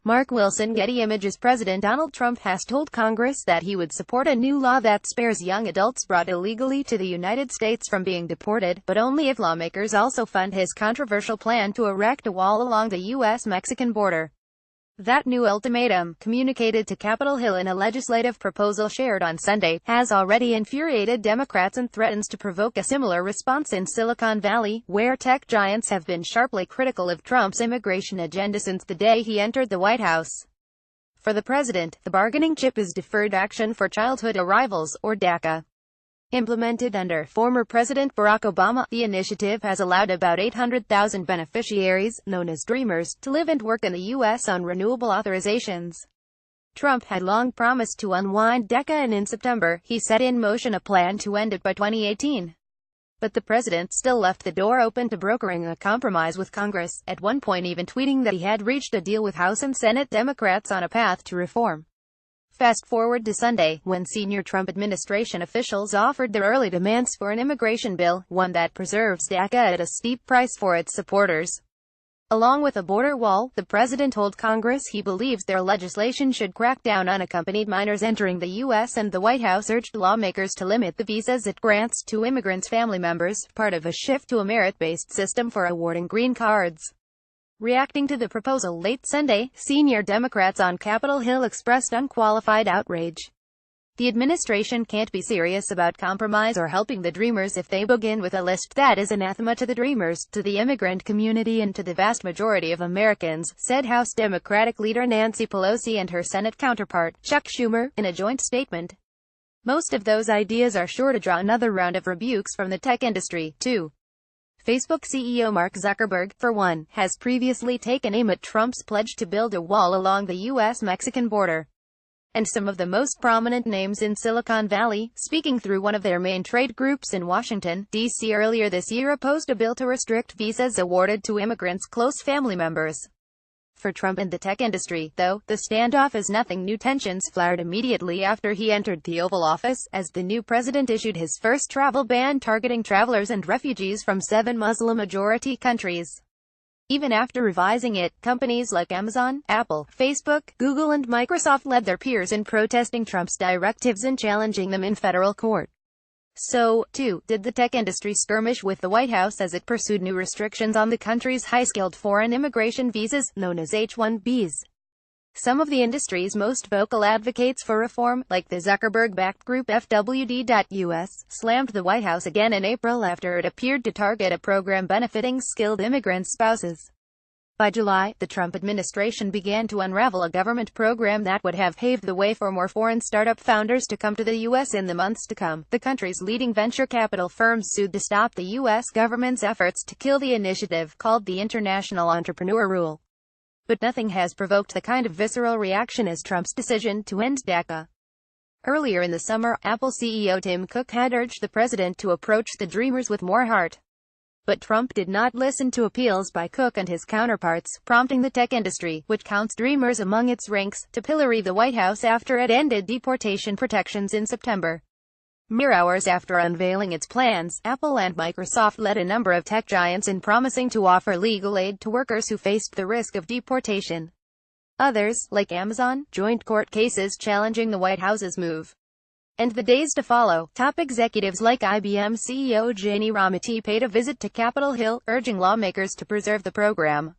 Mark Wilson, Getty Images. President Donald Trump has told Congress that he would support a new law that spares young adults brought illegally to the United States from being deported, but only if lawmakers also fund his controversial plan to erect a wall along the U.S.-Mexican border. That new ultimatum, communicated to Capitol Hill in a legislative proposal shared on Sunday, has already infuriated Democrats and threatens to provoke a similar response in Silicon Valley, where tech giants have been sharply critical of Trump's immigration agenda since the day he entered the White House. For the president, the bargaining chip is Deferred Action for Childhood Arrivals, or DACA. Implemented under former President Barack Obama, the initiative has allowed about 800,000 beneficiaries, known as Dreamers, to live and work in the U.S. on renewable authorizations. Trump had long promised to unwind DACA, and in September, he set in motion a plan to end it by 2018. But the president still left the door open to brokering a compromise with Congress, at one point even tweeting that he had reached a deal with House and Senate Democrats on a path to reform. Fast forward to Sunday, when senior Trump administration officials offered their early demands for an immigration bill, one that preserves DACA at a steep price for its supporters. Along with a border wall, the president told Congress he believes their legislation should crack down on unaccompanied minors entering the U.S., and the White House urged lawmakers to limit the visas it grants to immigrants' family members, part of a shift to a merit-based system for awarding green cards. Reacting to the proposal late Sunday, senior Democrats on Capitol Hill expressed unqualified outrage. The administration can't be serious about compromise or helping the Dreamers if they begin with a list that is anathema to the Dreamers, to the immigrant community and to the vast majority of Americans, said House Democratic leader Nancy Pelosi and her Senate counterpart, Chuck Schumer, in a joint statement. Most of those ideas are sure to draw another round of rebukes from the tech industry, too. Facebook CEO Mark Zuckerberg, for one, has previously taken aim at Trump's pledge to build a wall along the U.S.-Mexican border. And some of the most prominent names in Silicon Valley, speaking through one of their main trade groups in Washington, D.C. earlier this year, opposed a bill to restrict visas awarded to immigrants' close family members. For Trump and the tech industry, though, the standoff is nothing new. Tensions flared immediately after he entered the Oval Office, as the new president issued his first travel ban targeting travelers and refugees from 7 Muslim-majority countries. Even after revising it, companies like Amazon, Apple, Facebook, Google and Microsoft led their peers in protesting Trump's directives and challenging them in federal court. So, too, did the tech industry skirmish with the White House as it pursued new restrictions on the country's high-skilled foreign immigration visas, known as H-1Bs. Some of the industry's most vocal advocates for reform, like the Zuckerberg-backed group FWD.US, slammed the White House again in April after it appeared to target a program benefiting skilled immigrant spouses. By July, the Trump administration began to unravel a government program that would have paved the way for more foreign startup founders to come to the U.S. in the months to come. The country's leading venture capital firms sued to stop the U.S. government's efforts to kill the initiative, called the International Entrepreneur Rule. But nothing has provoked the kind of visceral reaction as Trump's decision to end DACA. Earlier in the summer, Apple CEO Tim Cook had urged the president to approach the Dreamers with more heart. But Trump did not listen to appeals by Cook and his counterparts, prompting the tech industry, which counts Dreamers among its ranks, to pillory the White House after it ended deportation protections in September. Mere hours after unveiling its plans, Apple and Microsoft led a number of tech giants in promising to offer legal aid to workers who faced the risk of deportation. Others, like Amazon, joined court cases challenging the White House's move. And the days to follow, top executives like IBM CEO Gianni Ramiti paid a visit to Capitol Hill, urging lawmakers to preserve the program.